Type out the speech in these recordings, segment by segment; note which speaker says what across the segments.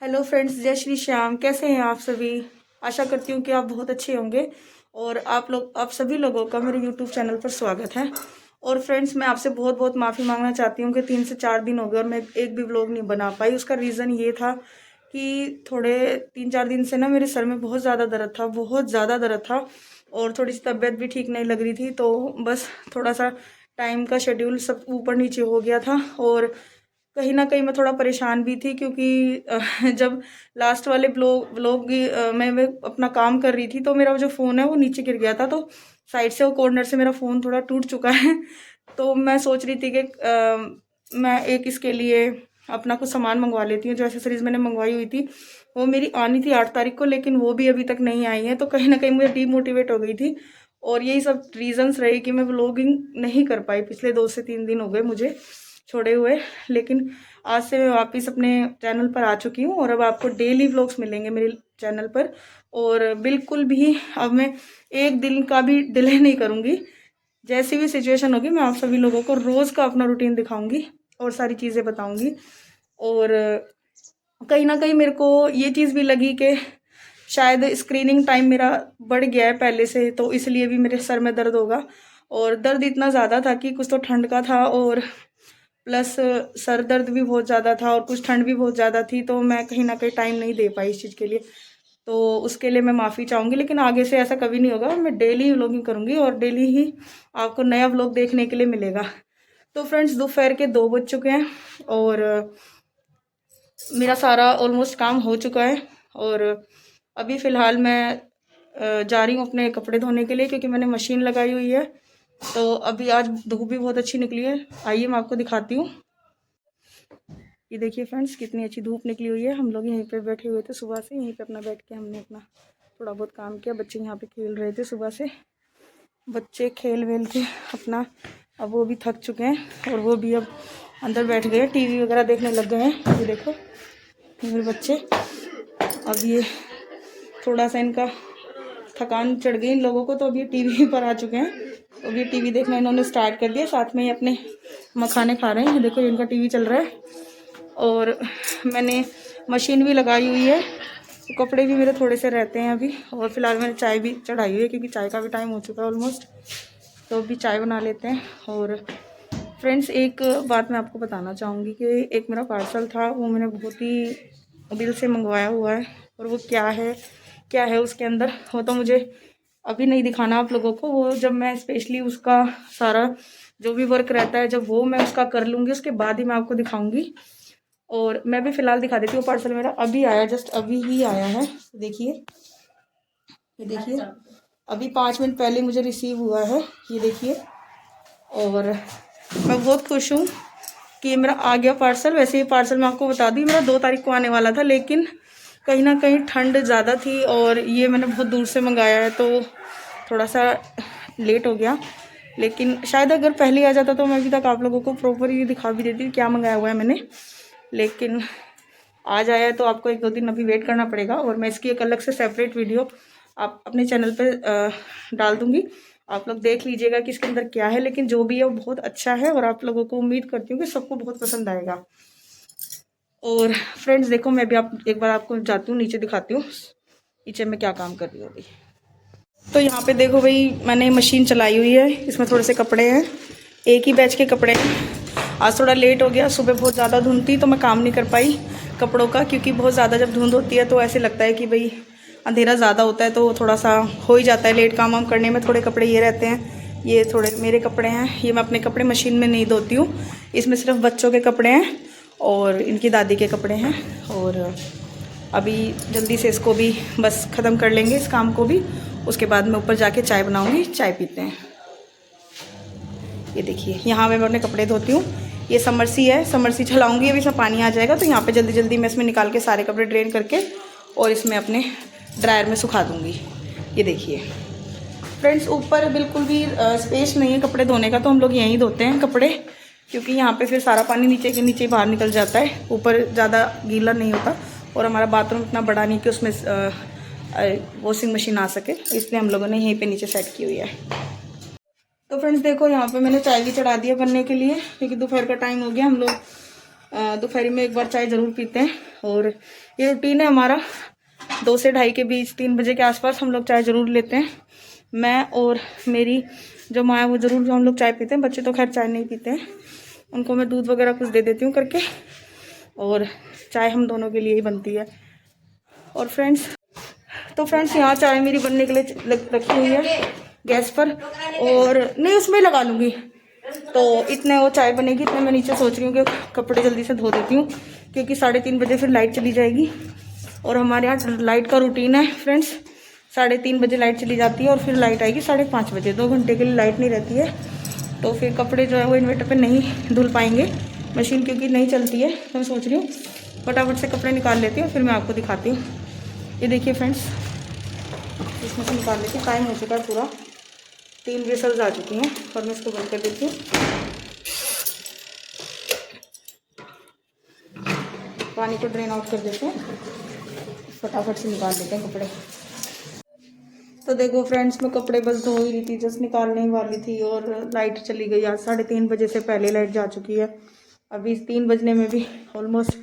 Speaker 1: Hello friends, जय श्री श्याम। कैसे हैं आप सभी? आशा करती हूँ कि आप बहुत अच्छे होंगे। और आप सभी लोगों का मेरे यूट्यूब चैनल पर स्वागत है। और फ्रेंड्स, मैं आपसे बहुत बहुत माफ़ी मांगना चाहती हूँ कि 3 से 4 दिन हो गए और मैं एक भी व्लॉग नहीं बना पाई। उसका रीज़न ये था कि थोड़े 3-4 दिन से ना मेरे सर में बहुत ज़्यादा दर्द था, बहुत ज़्यादा दर्द था। और थोड़ी सी तबीयत भी ठीक नहीं लग रही थी, तो बस थोड़ा सा टाइम का शेड्यूल सब ऊपर नीचे हो गया था। और कहीं ना कहीं मैं थोड़ा परेशान भी थी, क्योंकि जब लास्ट वाले व्लॉग मैं अपना काम कर रही थी तो मेरा जो फ़ोन है वो नीचे गिर गया था, तो साइड से वो कॉर्नर से मेरा फ़ोन थोड़ा टूट चुका है। तो मैं सोच रही थी कि मैं एक इसके लिए अपना कुछ सामान मंगवा लेती हूँ। जो एसेसरीज मैंने मंगवाई हुई थी वो मेरी आनी थी 8 तारीख को, लेकिन वो भी अभी तक नहीं आई है। तो कहीं ना कहीं मुझे डीमोटिवेट हो गई थी और यही सब रीजंस रहे कि मैं व्लॉगिंग नहीं कर पाई। पिछले 2 से 3 दिन हो गए मुझे छोड़े हुए, लेकिन आज से मैं वापस अपने चैनल पर आ चुकी हूँ और अब आपको डेली व्लॉग्स मिलेंगे मेरे चैनल पर। और बिल्कुल भी अब मैं एक दिन का भी डिले नहीं करूँगी। जैसी भी सिचुएशन होगी मैं आप सभी लोगों को रोज़ का अपना रूटीन दिखाऊंगी और सारी चीज़ें बताऊंगी। और कहीं ना कहीं मेरे को ये चीज़ भी लगी कि शायद स्क्रीनिंग टाइम मेरा बढ़ गया है पहले से, तो इसलिए भी मेरे सर में दर्द होगा। और दर्द इतना ज़्यादा था कि कुछ तो ठंड का था और प्लस सर दर्द भी बहुत ज़्यादा था और कुछ ठंड भी बहुत ज़्यादा थी, तो मैं कहीं ना कहीं टाइम नहीं दे पाई इस चीज़ के लिए। तो उसके लिए मैं माफ़ी चाहूँगी, लेकिन आगे से ऐसा कभी नहीं होगा। मैं डेली व्लॉगिंग करूँगी और डेली ही आपको नया व्लॉग देखने के लिए मिलेगा। तो फ्रेंड्स, दोपहर के 2 बज चुके हैं और मेरा सारा ऑलमोस्ट काम हो चुका है। और अभी फ़िलहाल मैं जा रही हूँ अपने कपड़े धोने के लिए, क्योंकि मैंने मशीन लगाई हुई है। तो अभी आज धूप भी बहुत अच्छी निकली है। आइए मैं आपको दिखाती हूँ। ये देखिए फ्रेंड्स, कितनी अच्छी धूप निकली हुई है। हम लोग यहीं पे बैठे हुए थे सुबह से, यहीं पे अपना बैठ के हमने अपना थोड़ा बहुत काम किया। बच्चे यहाँ पे खेल रहे थे सुबह से। बच्चे खेल वेल के अपना अब वो भी थक चुके हैं और वो भी अब अंदर बैठ गए, टीवी वगैरह देखने लग गए हैं। ये देखो मेरे बच्चे, अब ये थोड़ा सा इनका थकान चढ़ गई इन लोगों को, तो अब ये टीवी पर आ चुके हैं। तो अब ये टीवी देखना इन्होंने स्टार्ट कर दिया, साथ में ही अपने मखाने खा रहे हैं। देखो इनका टीवी चल रहा है और मैंने मशीन भी लगाई हुई है। तो कपड़े भी मेरे थोड़े से रहते हैं अभी। और फिलहाल मैंने चाय भी चढ़ाई हुई है, क्योंकि चाय का भी टाइम हो चुका है ऑलमोस्ट। तो अभी चाय बना लेते हैं। और फ्रेंड्स, एक बात मैं आपको बताना चाहूँगी कि एक मेरा पार्सल था, वो मैंने बहुत ही दिल से मंगवाया हुआ है। और वो क्या है उसके अंदर, वो तो मुझे अभी नहीं दिखाना आप लोगों को। वो जब मैं स्पेशली उसका सारा जो भी वर्क रहता है, जब वो मैं उसका कर लूँगी, उसके बाद ही मैं आपको दिखाऊंगी। और मैं भी फ़िलहाल दिखा देती हूँ। पार्सल मेरा अभी आया, जस्ट अभी ही आया है। देखिए, ये देखिए, अभी 5 मिनट पहले मुझे रिसीव हुआ है। ये देखिए, और मैं बहुत खुश हूँ कि ये मेरा आ गया पार्सल। वैसे ये पार्सल मैं आपको बता दी मेरा 2 तारीख को आने वाला था, लेकिन कहीं ना कहीं ठंड ज़्यादा थी और ये मैंने बहुत दूर से मंगाया है, तो थोड़ा सा लेट हो गया। लेकिन शायद अगर पहले आ जाता तो मैं अभी तक आप लोगों को प्रॉपर ये दिखा भी देती क्या मंगाया हुआ है मैंने। लेकिन आज आया है तो आपको 1-2 दिन अभी वेट करना पड़ेगा। और मैं इसकी एक अलग से सेपरेट वीडियो आप अपने चैनल पर डाल दूँगी। आप लोग देख लीजिएगा कि इसके अंदर क्या है। लेकिन जो भी है वो बहुत अच्छा है और आप लोगों को उम्मीद करती हूँ कि सबको बहुत पसंद आएगा। और फ्रेंड्स देखो, मैं भी एक बार आपको जाती हूँ नीचे, दिखाती हूँ नीचे मैं क्या काम कर रही हूँ अभी। तो यहाँ पे देखो भाई, मैंने मशीन चलाई हुई है। इसमें थोड़े से कपड़े हैं, एक ही बैच के कपड़े हैं। आज थोड़ा लेट हो गया, सुबह बहुत ज़्यादा धुंध थी तो मैं काम नहीं कर पाई कपड़ों का, क्योंकि बहुत ज़्यादा जब धुंध होती है तो ऐसे लगता है कि भाई अंधेरा ज़्यादा होता है, तो थोड़ा सा हो ही जाता है लेट काम वाम करने में। थोड़े कपड़े ये रहते हैं, ये थोड़े मेरे कपड़े हैं। ये मैं अपने कपड़े मशीन में नहीं धोती हूँ, इसमें सिर्फ बच्चों के कपड़े हैं और इनकी दादी के कपड़े हैं। और अभी जल्दी से इसको भी बस ख़त्म कर लेंगे इस काम को भी। उसके बाद मैं ऊपर जाके चाय बनाऊँगी, चाय पीते हैं। ये देखिए, यहाँ मैं अपने कपड़े धोती हूँ। ये समरसी है, समरसी चलाऊँगी अभी, इसमें पानी आ जाएगा तो यहाँ पे जल्दी जल्दी मैं इसमें निकाल के सारे कपड़े ड्रेन करके और इसमें अपने ड्रायर में सुखा दूँगी। ये देखिए फ्रेंड्स, ऊपर बिल्कुल भी स्पेस नहीं है कपड़े धोने का, तो हम लोग यहीं धोते हैं कपड़े, क्योंकि यहाँ पे फिर सारा पानी नीचे के नीचे बाहर निकल जाता है। ऊपर ज़्यादा गीला नहीं होता और हमारा बाथरूम इतना बड़ा नहीं कि उसमें वॉशिंग मशीन आ सके, इसलिए हम लोगों ने यहीं पे नीचे सेट की हुई है। तो फ्रेंड्स देखो, यहाँ पे मैंने चाय भी चढ़ा दिया बनने के लिए, क्योंकि दोपहर का टाइम हो गया। हम लोग दोपहर में एक बार चाय ज़रूर पीते हैं और ये रूटीन है हमारा। 2 से ढाई के बीच 3 बजे के आसपास हम लोग चाय ज़रूर लेते हैं। मैं और मेरी जो माँ है वो ज़रूर हम लोग चाय पीते हैं। बच्चे तो खैर चाय नहीं पीते हैं, उनको मैं दूध वगैरह कुछ दे देती हूँ करके, और चाय हम दोनों के लिए ही बनती है। और फ्रेंड्स यहाँ चाय मेरी बनने के लिए रखी हुई है गैस पर, और नहीं उसमें लगा लूँगी। तो इतने वो चाय बनेगी, इतने मैं नीचे सोच रही हूँ कि कपड़े जल्दी से धो देती हूँ, क्योंकि 3:30 बजे फिर लाइट चली जाएगी। और हमारे यहाँ लाइट का रूटीन है फ्रेंड्स, 3:30 बजे लाइट चली जाती है और फिर लाइट आएगी 5:30 बजे। 2 घंटे के लिए लाइट नहीं रहती है, तो फिर कपड़े जो है वो इन्वर्टर पे नहीं धुल पाएंगे, मशीन क्योंकि नहीं चलती है। तो मैं सोच रही हूँ फटाफट से कपड़े निकाल लेती हूँ, फिर मैं आपको दिखाती हूँ। ये देखिए फ्रेंड्स, इसमें से निकाल लेती हूँ। टाइम हो चुका है पूरा, 3 विसल्स आ चुकी हैं, और मैं इसको बंद कर देती हूँ। पानी को ड्रेन आउट कर देते हैं, फटाफट से निकाल लेते हैं कपड़े। तो देखो फ्रेंड्स, मैं कपड़े बस धो ही रही थी, जस्ट निकालने ही वाली थी और लाइट चली गई। आज 3:30 बजे से पहले लाइट जा चुकी है। अभी 3 बजने में भी ऑलमोस्ट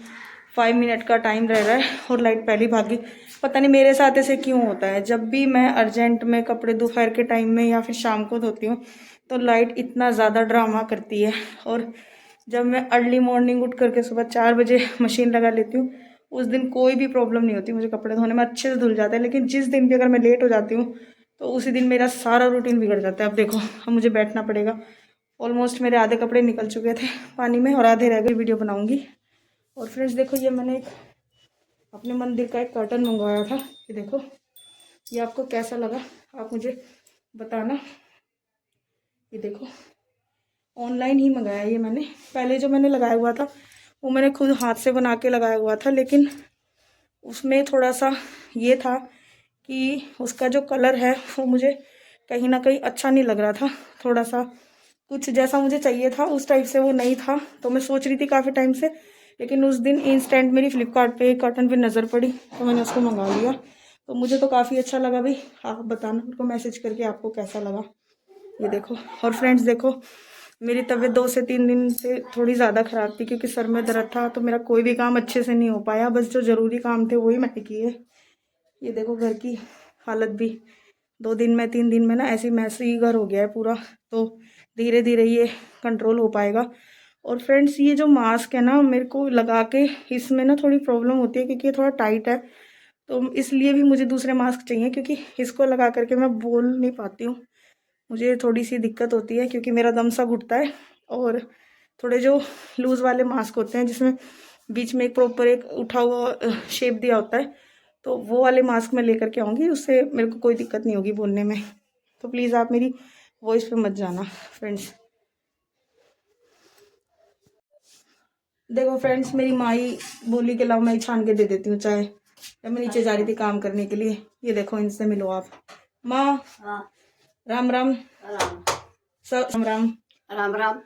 Speaker 1: 5 मिनट का टाइम रह रहा है और लाइट पहले भागी। पता नहीं मेरे साथ ऐसे क्यों होता है, जब भी मैं अर्जेंट में कपड़े दोपहर के टाइम में या फिर शाम को धोती हूँ तो लाइट इतना ज़्यादा ड्रामा करती है। और जब मैं अर्ली मॉर्निंग उठ करके सुबह 4 बजे मशीन लगा लेती हूँ, उस दिन कोई भी प्रॉब्लम नहीं होती, मुझे कपड़े धोने में अच्छे से धुल जाते हैं। लेकिन जिस दिन भी अगर मैं लेट हो जाती हूँ तो उसी दिन मेरा सारा रूटीन बिगड़ जाता है। अब देखो, अब मुझे बैठना पड़ेगा। ऑलमोस्ट मेरे आधे कपड़े निकल चुके थे पानी में और आधे रह गए। वीडियो बनाऊँगी। और फ्रेंड्स देखो, ये मैंने एक अपने मंदिर का एक कर्टन मंगवाया था। ये देखो, ये आपको कैसा लगा आप मुझे बताना। ये देखो, ऑनलाइन ही मंगाया ये मैंने। पहले जो मैंने लगाया हुआ था वो मैंने खुद हाथ से बना के लगाया हुआ था, लेकिन उसमें थोड़ा सा ये था कि उसका जो कलर है वो मुझे कहीं ना कहीं अच्छा नहीं लग रहा था। थोड़ा सा कुछ जैसा मुझे चाहिए था उस टाइप से वो नहीं था। तो मैं सोच रही थी काफ़ी टाइम से, लेकिन उस दिन इंस्टेंट मेरी फ्लिपकार्ट पे कर्टन पे नज़र पड़ी तो मैंने उसको मंगा लिया। तो मुझे तो काफ़ी अच्छा लगा भाई। आप बताना उनको मैसेज करके आपको कैसा लगा। ये देखो। और फ्रेंड्स देखो, मेरी तबीयत 2 से 3 दिन से थोड़ी ज़्यादा ख़राब थी, क्योंकि सर में दर्द था, तो मेरा कोई भी काम अच्छे से नहीं हो पाया। बस जो ज़रूरी काम थे वही मैंने किए। ये देखो, घर की हालत भी 2 दिन में 3 दिन में ना ऐसी मैसी घर हो गया है पूरा। तो धीरे धीरे ये कंट्रोल हो पाएगा। और फ्रेंड्स, ये जो मास्क है ना, मेरे को लगा के इसमें ना थोड़ी प्रॉब्लम होती है, क्योंकि ये थोड़ा टाइट है, तो इसलिए भी मुझे दूसरे मास्क चाहिए, क्योंकि इसको लगा करके मैं बोल नहीं पाती हूँ। मुझे थोड़ी सी दिक्कत होती है क्योंकि मेरा दम सा घुटता है। और थोड़े जो लूज़ वाले मास्क होते हैं जिसमें बीच में एक प्रॉपर एक उठा हुआ शेप दिया होता है, तो वो वाले मास्क मैं लेकर के आऊँगी, उससे मेरे को कोई दिक्कत नहीं होगी बोलने में। तो प्लीज़ आप मेरी वॉइस पे मत जाना फ्रेंड्स। देखो फ्रेंड्स, मेरी माई बोली के लाओ मैं ही छान के दे देती हूँ चाय, जब मैं नीचे जा रही थी काम करने के लिए। ये देखो, इनसे मिलो आप। माँ राम राम। सब राम राम।
Speaker 2: राम राम।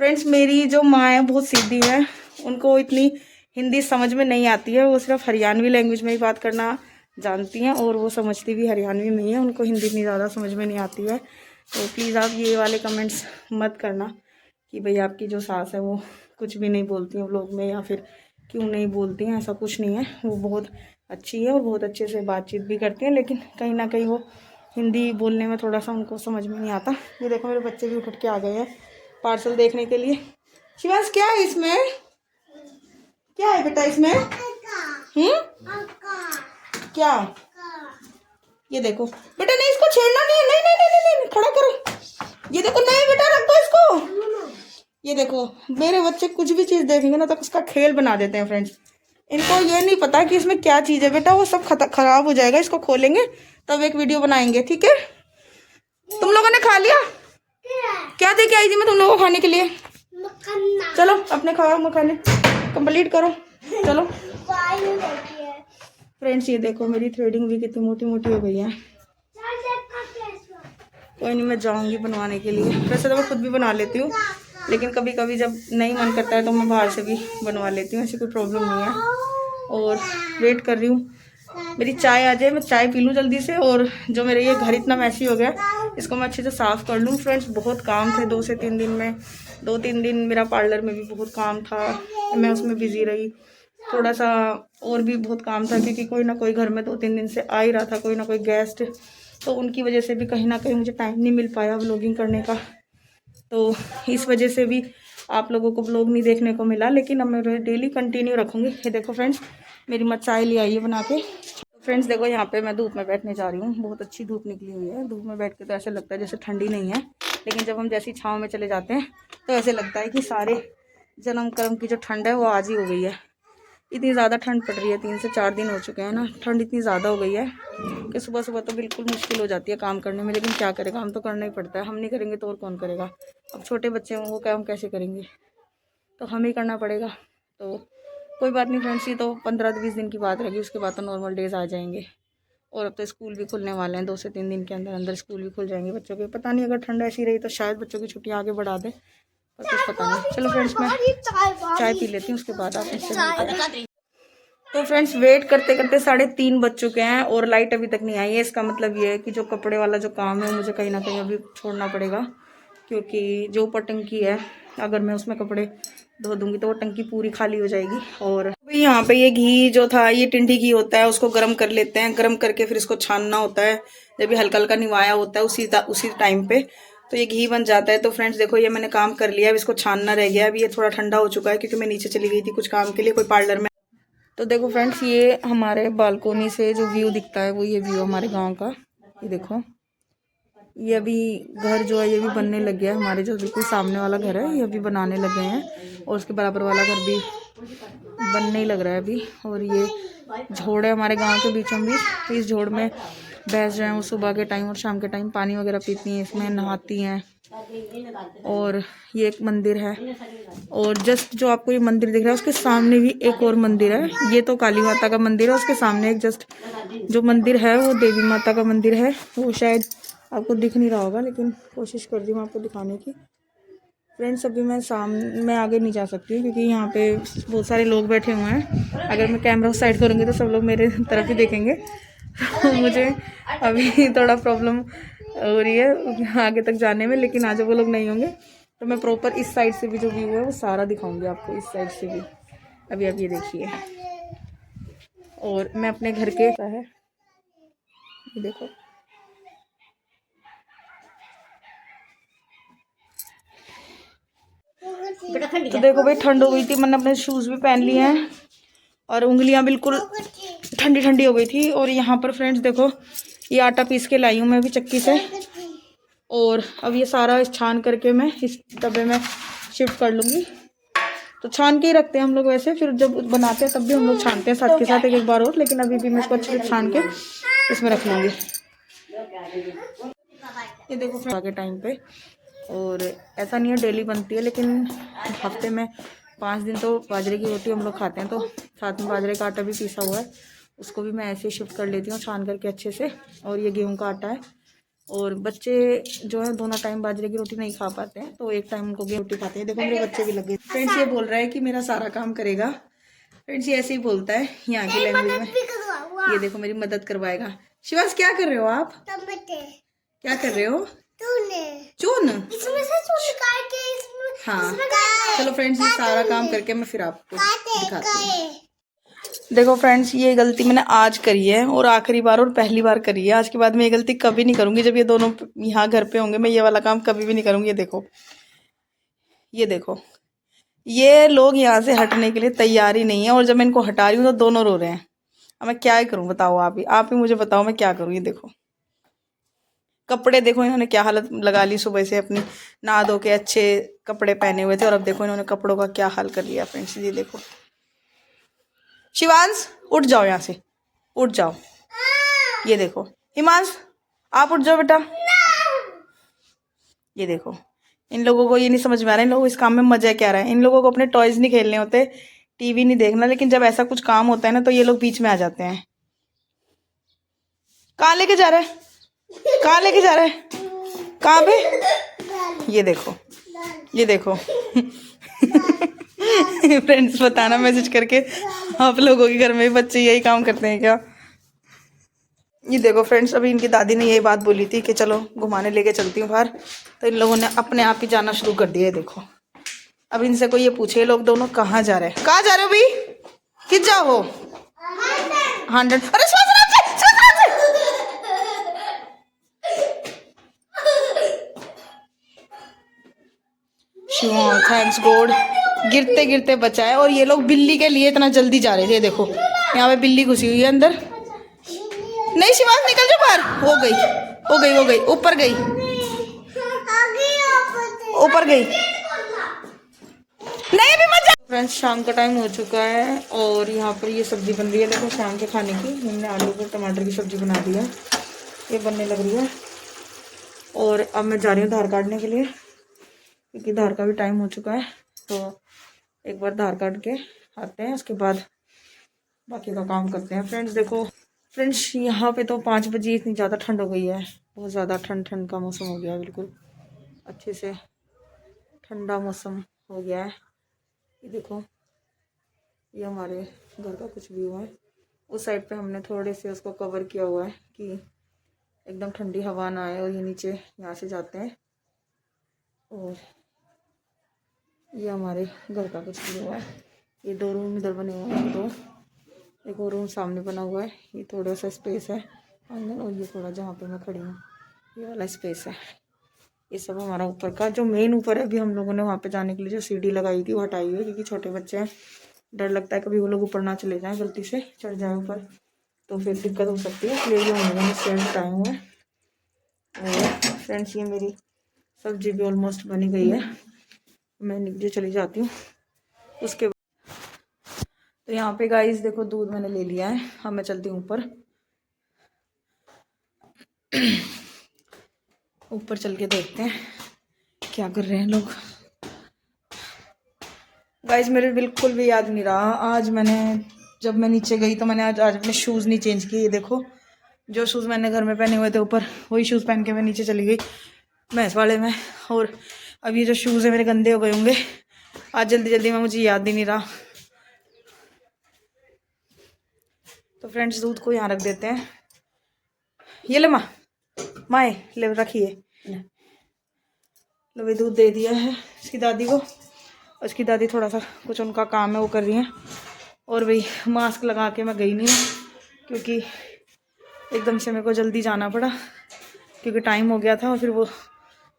Speaker 1: फ्रेंड्स, मेरी जो माँ है बहुत सीधी है, उनको इतनी हिंदी समझ में नहीं आती है। वो सिर्फ हरियाणवी लैंग्वेज में ही बात करना जानती हैं, और वो समझती भी हरियाणवी में ही है। उनको हिंदी इतनी ज़्यादा समझ में नहीं आती है। तो प्लीज़ आप ये वाले कमेंट्स मत करना कि भाई आपकी जो सास है वो कुछ भी नहीं बोलती हैं व्लॉग में, या फिर क्यों नहीं बोलती हैं। ऐसा कुछ नहीं है, वो बहुत अच्छी है और बहुत अच्छे से बातचीत भी करती हैं, लेकिन कहीं ना कहीं वो हिंदी बोलने में थोड़ा सा उनको समझ में नहीं आता। ये देखो, मेरे बच्चे भी उठ के आ गए हैं पार्सल देखने के लिए। शिवांश, क्या है इसमें? क्या है बेटा इसमें? क्या? ये देखो बेटा, नहीं इसको छेड़ना नहीं है। नहीं नहीं नहीं नहीं, नहीं खड़ा करो। ये देखो, नहीं बेटा रख दो इसको। ये देखो, मेरे बच्चे कुछ भी चीज़ देखेंगे ना तो उसका खेल बना देते हैं फ्रेंड्स। इनको ये नहीं पता कि इसमें क्या चीज़ है। बेटा वो सब खराब हो जाएगा, इसको खोलेंगे तब एक वीडियो बनाएंगे, ठीक है? तुम लोगों ने खा लिया? क्या दे के आई थी मैं तुम लोगों को खाने के लिए? चलो अपने खाओ, मखाने कंप्लीट करो, चलो। फ्रेंड्स, ये देखो, मेरी थ्रेडिंग भी कितनी मोटी मोटी हो गई है। कोई नहीं, मैं जाऊंगी बनवाने के लिए। वैसे तो मैं खुद भी बना लेती हूँ, लेकिन कभी कभी जब नहीं मन करता है तो मैं बाहर से भी बनवा लेती हूँ, ऐसी कोई प्रॉब्लम नहीं है। और वेट कर रही हूँ मेरी चाय आ जाए, मैं चाय पी लूँ जल्दी से, और जो मेरे ये घर इतना मैसी हो गया इसको मैं अच्छे से साफ़ कर लूँ। फ्रेंड्स, बहुत काम थे 2 से 3 दिन में, 2-3 दिन मेरा पार्लर में भी बहुत काम था, मैं उसमें बिज़ी रही। थोड़ा सा और भी बहुत काम था क्योंकि कोई ना कोई घर में 2-3 दिन से आ ही रहा था, कोई ना कोई गेस्ट, तो उनकी वजह से भी कहीं ना कहीं मुझे टाइम नहीं मिल पाया व्लॉगिंग करने का। तो इस वजह से भी आप लोगों को व्लॉग नहीं देखने को मिला, लेकिन अब मैं डेली कंटिन्यू रखूँगी। ये देखो फ्रेंड्स, मेरी मत चाय ले आई है बना के। फ्रेंड्स देखो, यहाँ पे मैं धूप में बैठने जा रही हूँ। बहुत अच्छी धूप निकली हुई है। धूप में बैठ के तो ऐसे लगता है जैसे ठंडी नहीं है, लेकिन जब हम जैसी छाँव में चले जाते हैं तो ऐसे लगता है कि सारे जन्म कर्म की जो ठंड है वो आज ही हो गई है। इतनी ज़्यादा ठंड पड़ रही है, 3 से 4 दिन हो चुके हैं ना, ठंड इतनी ज़्यादा हो गई है कि सुबह सुबह तो बिल्कुल मुश्किल हो जाती है काम करने में। लेकिन क्या करेगा, हम तो करना ही पड़ता है। हम नहीं करेंगे तो और कौन करेगा। अब छोटे बच्चे हैं, वो काम कैसे करेंगे, तो हमें ही करना पड़ेगा। तो कोई बात नहीं फ्रेंड्स, ये तो 15-20 दिन की बात रहेगी, उसके बाद तो नॉर्मल डेज आ जाएंगे। और अब तो स्कूल भी खुलने वाले हैं, 2 से 3 दिन के अंदर अंदर स्कूल भी खुल जाएंगे बच्चों के। पता नहीं, अगर ठंड ऐसी रही तो शायद बच्चों की छुट्टियाँ आगे बढ़ा दें, पर कुछ पता नहीं। चलो फ्रेंड्स, मैं चाय पी लेती हूँ, उसके बाद आप इससे मिलते हैं। तो फ्रेंड्स, वेट करते करते 3:30 बज चुके हैं और लाइट अभी तक नहीं आई है। इसका मतलब ये है कि जो कपड़े वाला जो काम है मुझे कहीं ना कहीं अभी छोड़ना पड़ेगा, क्योंकि जो ऊपर टंकी है, अगर मैं उसमें कपड़े धो दूंगी तो वो टंकी पूरी खाली हो जाएगी। और यहाँ पे ये घी जो था, ये टिंडी घी होता है, उसको गर्म कर लेते हैं। गर्म करके फिर इसको छानना होता है, जब भी हल्का हल्का निवाया होता है उसी टाइम पे तो ये घी बन जाता है। तो फ्रेंड्स देखो, ये मैंने काम कर लिया, अब इसको छानना रह गया। अभी ये थोड़ा ठंडा हो चुका है क्योंकि मैं नीचे चली गई थी कुछ काम के लिए, कोई पार्लर में। तो देखो फ्रेंड्स, ये हमारे बालकोनी से जो व्यू दिखता है वो ये व्यू हमारे गांव का। ये देखो, ये अभी घर जो है ये भी बनने लग गया है। हमारे जो बिल्कुल सामने वाला घर है ये अभी बनाने लग गए हैं, और उसके बराबर वाला घर भी बनने ही लग रहा है अभी। और ये झोड़ है हमारे गांव के बीचों बीच। तो इस झोड़ में भैंस जो है वो सुबह के टाइम और शाम के टाइम पानी वगैरह पीती हैं, इसमें नहाती हैं। और ये एक मंदिर है, और जस्ट जो आपको ये मंदिर दिख रहा है उसके सामने भी एक और मंदिर है। ये तो काली माता का मंदिर है, उसके सामने एक जस्ट जो मंदिर है वो देवी माता का मंदिर है। वो शायद आपको दिख नहीं रहा होगा, लेकिन कोशिश कर रही हूँ आपको दिखाने की। फ्रेंड्स, अभी मैं आगे नहीं जा सकती हूँ क्योंकि यहाँ पे बहुत सारे लोग बैठे हुए हैं। अगर मैं कैमरा उस साइड करूँगी तो सब लोग मेरे तरफ ही देखेंगे, तो मुझे अभी थोड़ा प्रॉब्लम हो रही है आगे तक जाने में। लेकिन आज वो लोग नहीं होंगे तो मैं प्रॉपर इस साइड से भी जो व्यू है वो सारा दिखाऊंगी आपको, इस साइड से भी। अभी आप ये देखिए, और मैं अपने घर के है, ये देखो। तो देखो भाई, ठंड हो गई थी, मैंने अपने शूज़ भी पहन लिए हैं और उंगलियां बिल्कुल ठंडी ठंडी हो गई थी। और यहाँ पर फ्रेंड्स देखो, ये आटा पीस के लाई हूँ मैं अभी चक्की से, और अब ये सारा छान करके मैं इस डब्बे में शिफ्ट कर लूँगी। तो छान के ही रखते हैं हम लोग वैसे, फिर जब बनाते हैं तब भी हम लोग छानते हैं साथ के साथ एक बार और। लेकिन अभी भी मैं इसको अच्छे से छान के इसमें रख लूँगी। ये देखो फ्रेंड्स, आगे टाइम पे, और ऐसा नहीं है डेली बनती है, लेकिन हफ्ते में 5 दिन तो बाजरे की रोटी हम लोग खाते हैं। तो साथ में बाजरे का आटा भी पीसा हुआ है, उसको भी मैं ऐसे ही शिफ्ट कर लेती हूँ छान करके अच्छे से। और ये गेहूं का आटा है, और बच्चे जो है दोनों टाइम बाजरे की रोटी नहीं खा पाते हैं, तो एक टाइम उनको गेहूं रोटी खाते हैं। देखो मेरे बच्चे भी लगे। फ्रेंड्स, ये बोल रहा है कि मेरा सारा काम करेगा। फ्रेंड्स, ये ऐसे ही बोलता है यहाँ की लैंग्वेज में। ये देखो, मेरी मदद करवाएगा। शिवास, क्या कर रहे हो आप? क्या कर रहे हो? चून। हाँ, चलो फ्रेंड्स, ये सारा काम करके मैं फिर आपको दिखाती हूँ। देखो फ्रेंड्स, ये गलती मैंने आज करी है, और आखिरी बार और पहली बार करी है। आज के बाद मैं ये गलती कभी नहीं करूँगी। जब ये दोनों यहाँ घर पे होंगे मैं ये वाला काम कभी भी नहीं करूँगी। ये देखो, ये देखो, ये लोग यहाँ से हटने के लिए तैयार ही नहीं है, और जब मैं इनको हटा रही हूँ तो दोनों रो रहे हैं। अब मैं क्या ही करूँ, बताओ आप ही मुझे बताओ मैं क्या करूँ। ये देखो, कपड़े देखो इन्होंने क्या हालत लगा ली। सुबह से अपनी नहा धो के अच्छे कपड़े पहने हुए थे, और अब देखो इन्होंने कपड़ों का क्या हाल कर लिया फ्रेंड्स। ये देखो, शिवांश उठ जाओ, यहाँ से उठ जाओ। ये देखो हिमांश, आप उठ जाओ बेटा। ये देखो, इन लोगों को ये नहीं समझ में आ रहा है, इन लोगों को इस काम में मजा क्या रहा है। इन लोगों को अपने टॉयज नहीं खेलने होते, टीवी नहीं देखना, लेकिन जब ऐसा कुछ काम होता है ना तो ये लोग बीच में आ जाते हैं। कहाँ लेके जा रहे हैं, कहाँ लेके जा रहे हैं, कहाँ पे? ये देखो, ये देखो। फ्रेंड्स, बताना मैसेज करके, आप लोगों के घर में भी बच्चे यही काम करते हैं क्या? ये देखो फ्रेंड्स, अभी इनकी दादी ने यही बात बोली थी कि चलो घुमाने लेके चलती हूँ बाहर, तो इन लोगों ने अपने आप ही जाना शुरू कर दिया है। देखो, अब इनसे कोई ये पूछे लोग दोनों कहाँ जा रहे हैं, कहाँ जा रहे हो भाई, किस जाओ हो 100। अरे शिवांग थैंक्स गॉड गिरते गिरते बचाए। और ये लोग बिल्ली के लिए इतना जल्दी जा रहे थे, देखो यहाँ पे बिल्ली घुसी हुई है अंदर। नहीं शिवांग निकल जाओ बाहर, हो गई हो गई हो गई, ऊपर गई ऊपर गई, नहीं अभी मत जा। फ्रेंड्स शाम का टाइम हो चुका है और यहाँ पर ये सब्जी बन रही है, देखो शाम के खाने की। हमने आलू और टमाटर की सब्जी बना दी है, ये बनने लग रही है। और अब मैं जा रही हूँ धार काटने के लिए, क्योंकि धार का भी टाइम हो चुका है। तो एक बार धार काट के आते हैं, उसके बाद बाकी का काम करते हैं। फ्रेंड्स देखो फ्रेंड्स, यहाँ पे तो 5 बजे इतनी ज़्यादा ठंड हो गई है, बहुत ज़्यादा ठंड ठंड का मौसम हो गया है, बिल्कुल अच्छे से ठंडा मौसम हो गया है। ये देखो ये हमारे घर का कुछ व्यू है। उस साइड पे हमने थोड़े से उसको कवर किया हुआ है कि एकदम ठंडी हवा ना आए, और ये नीचे यहाँ से जाते हैं। और ये हमारे घर का कुछ व्यू है। ये 2 रूम इधर बने हुए हैं, 2, एक और रूम सामने बना हुआ है। ये थोड़ा सा स्पेस है आंगन, और ये थोड़ा जहाँ पे मैं खड़ी हूँ ये वाला स्पेस है। ये सब हमारा ऊपर का जो मेन ऊपर है। अभी हम लोगों ने वहाँ पे जाने के लिए जो सीढ़ी लगाई थी वो हटाई हुई है, क्योंकि छोटे बच्चे हैं, डर लगता है कभी वो लोग ऊपर ना चले जाएं, गलती से चढ़ जाए ऊपर तो फिर दिक्कत हो सकती है, इसलिए हम लोगों ने स्टेयर हटाए हुए हैं। और फ्रेंड्स ये मेरी सब्जी भी ऑलमोस्ट बनी गई है, मैं नीचे चली जाती हूँ। उसके तो यहाँ पे गाइस देखो दूध मैंने ले लिया है, अब मैं चलती हूँ ऊपर। ऊपर चल के देखते हैं क्या कर रहे हैं लोग। गाइस मेरे बिल्कुल भी याद नहीं रहा आज मैंने, जब मैं नीचे गई तो मैंने आज अपने शूज़ नहीं चेंज किए। ये देखो जो शूज़ मैंने घर में पहने हुए थे ऊपर, वही शूज़ पहन के मैं नीचे चली गई भैंस वाले में। और अब ये जो शूज़ है मेरे गंदे हो गए होंगे आज जल्दी जल्दी में, मुझे याद ही नहीं रहा। तो फ्रेंड्स दूध को यहाँ रख देते हैं। ये ले माए ले रखिए, लो भाई दूध दे दिया है इसकी दादी को। उसकी दादी थोड़ा सा कुछ उनका काम है वो कर रही हैं। और भाई मास्क लगा के मैं गई नहीं हूँ, क्योंकि एकदम से मेरे को जल्दी जाना पड़ा, क्योंकि टाइम हो गया था। और फिर वो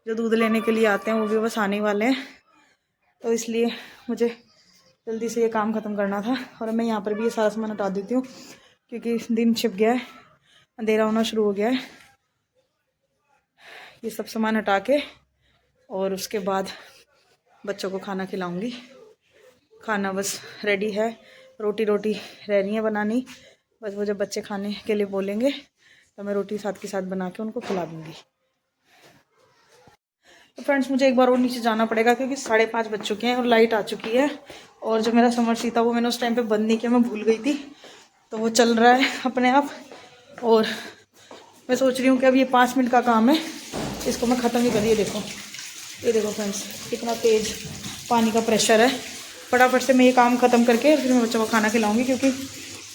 Speaker 1: जो दूध लेने के लिए आते हैं वो भी बस आने वाले हैं, तो इसलिए मुझे जल्दी से ये काम ख़त्म करना था। और मैं यहाँ पर भी ये सारा सामान हटा देती हूँ, क्योंकि दिन छिप गया है, अंधेरा होना शुरू हो गया है। ये सब सामान हटा के और उसके बाद बच्चों को खाना खिलाऊंगी। खाना बस रेडी है, रोटी रह रही है बनानी। बस वो जब बच्चे खाने के लिए बोलेंगे तो मैं रोटी साथ के साथ बना के उनको खिला दूँगी। तो फ्रेंड्स मुझे एक बार और नीचे जाना पड़ेगा, क्योंकि 5:30 बज चुके हैं और लाइट आ चुकी है। और जो मेरा समर था वो मैंने उस टाइम पे बंद नहीं किया, मैं भूल गई थी, तो वो चल रहा है अपने आप। और मैं सोच रही हूँ कि अब ये 5 मिनट का काम है, इसको मैं ख़त्म ही कर। ये देखो फ्रेंड्स कितना तेज़ पानी का प्रेशर है। फटाफट से मैं ये काम ख़त्म करके फिर मैं बच्चों को खाना खिलाऊँगी, क्योंकि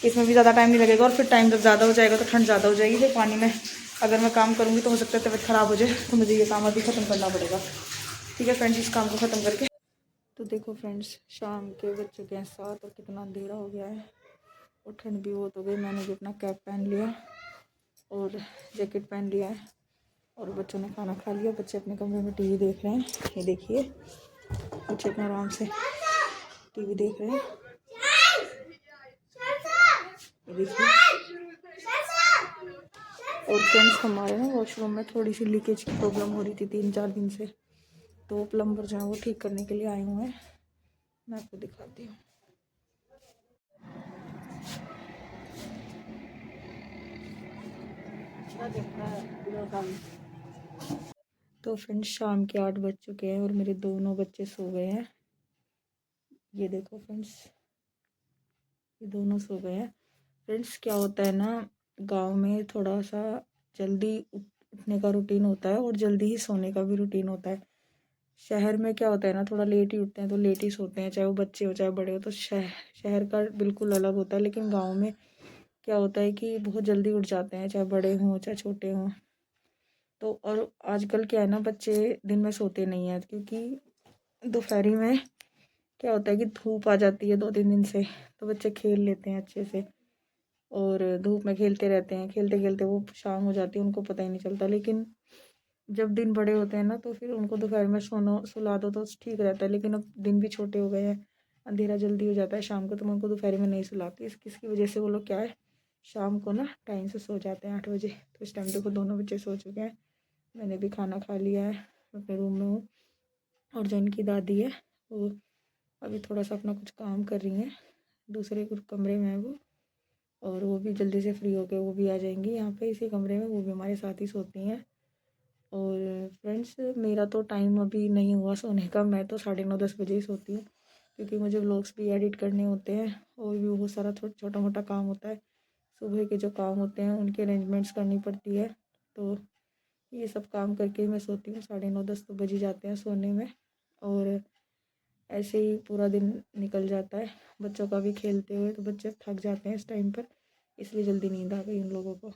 Speaker 1: इसमें भी ज़्यादा टाइम नहीं लगेगा। और फिर टाइम जब ज़्यादा हो जाएगा तो ठंड ज़्यादा हो जाएगी, फिर पानी में अगर मैं काम करूँगी तो हो सकता है तबीयत ख़राब हो जाए, तो मुझे ये काम अभी ख़त्म करना पड़ेगा। ठीक है फ्रेंड्स, इस काम को ख़त्म करके। तो देखो फ्रेंड्स शाम के बज चुके हैं 7 और कितना अंधेरा हो गया है और ठंड भी बहुत हो गई। मैंने भी अपना कैप पहन लिया और जैकेट पहन लिया है, और बच्चों ने खाना खा लिया। बच्चे अपने कमरे में टीवी देख रहे हैं, ये देखिए बच्चे अपना आराम से टीवी देख रहे हैं, ये देखिए। और फ्रेंड्स हमारे ना वॉशरूम में थोड़ी सी लीकेज की प्रॉब्लम हो रही थी 3-4 दिन से, तो प्लम्बर जो है वो ठीक करने के लिए आए हुए हैं। मैं आपको दिखाती हूँ। तो फ्रेंड्स शाम के 8 बज चुके हैं और मेरे दोनों बच्चे सो गए हैं। ये देखो फ्रेंड्स ये दोनों सो गए हैं। फ्रेंड्स क्या होता है ना, गांव में थोड़ा सा जल्दी उठने का रूटीन होता है और जल्दी ही सोने का भी रूटीन होता है। शहर में क्या होता है ना, थोड़ा लेट ही उठते हैं तो लेट ही सोते हैं, चाहे वो बच्चे हो चाहे बड़े हो। तो शहर का बिल्कुल अलग होता है, लेकिन गांव में क्या होता है कि बहुत जल्दी उठ जाते हैं, चाहे बड़े हों चाहे छोटे हों। तो और आजकल क्या है ना, बच्चे दिन में सोते नहीं हैं, क्योंकि दोपहरी में क्या होता है कि धूप आ जाती है 2-3 दिन से, तो बच्चे खेल लेते हैं अच्छे से और धूप में खेलते रहते हैं। खेलते खेलते वो शाम हो जाती है, उनको पता ही नहीं चलता। लेकिन जब दिन बड़े होते हैं ना, तो फिर उनको दोपहर में सुला दो तो ठीक रहता है। लेकिन अब दिन भी छोटे हो गए हैं, अंधेरा जल्दी हो जाता है शाम को, तो मैं उनको दोपहर में नहीं सुलाती। किसकी वजह से वो लोग क्या है, शाम को ना टाइम से सो जाते हैं 8 बजे। तो इस टाइम देखो दोनों बच्चे सो चुके हैं, मैंने भी खाना खा लिया है, अपने रूम में हूँ। और जो इनकी दादी है वो अभी थोड़ा सा अपना कुछ काम कर रही हैं, दूसरे कुछ कमरे में है वो, और वो भी जल्दी से फ्री होकर वो भी आ जाएंगी यहाँ पे इसी कमरे में, वो भी हमारे साथ ही सोती हैं। और फ्रेंड्स, मेरा तो टाइम अभी नहीं हुआ सोने का, मैं तो 9:30-10 बजे ही सोती हूँ, क्योंकि मुझे व्लॉग्स भी एडिट करने होते हैं और भी बहुत सारा छोटा मोटा काम होता है। सुबह के जो काम होते हैं उनकी अरेंजमेंट्स करनी पड़ती है, तो ये सब काम करके मैं सोती हूँ। 9:30-10 तो बज ही जाते हैं सोने में। और ऐसे ही पूरा दिन निकल जाता है, बच्चों का भी खेलते हुए, तो बच्चे थक जाते हैं इस टाइम पर, इसलिए जल्दी नींद आ गई उन लोगों को।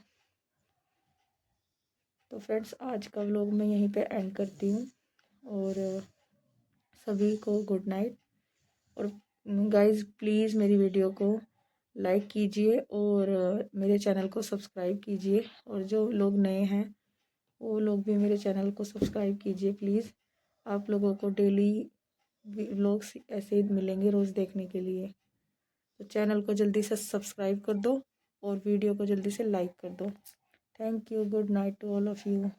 Speaker 1: तो फ्रेंड्स, आज का व्लॉग मैं यहीं पे एंड करती हूँ और सभी को गुड नाइट। और गाइस, प्लीज़ मेरी वीडियो को लाइक कीजिए और मेरे चैनल को सब्सक्राइब कीजिए। और जो लोग नए हैं वो लोग भी मेरे चैनल को सब्सक्राइब कीजिए प्लीज़। आप लोगों को डेली व्लॉग्स ऐसे ही मिलेंगे रोज़ देखने के लिए। तो चैनल को जल्दी से सब्सक्राइब कर दो और वीडियो को जल्दी से लाइक कर दो। Thank you, good night to all of you.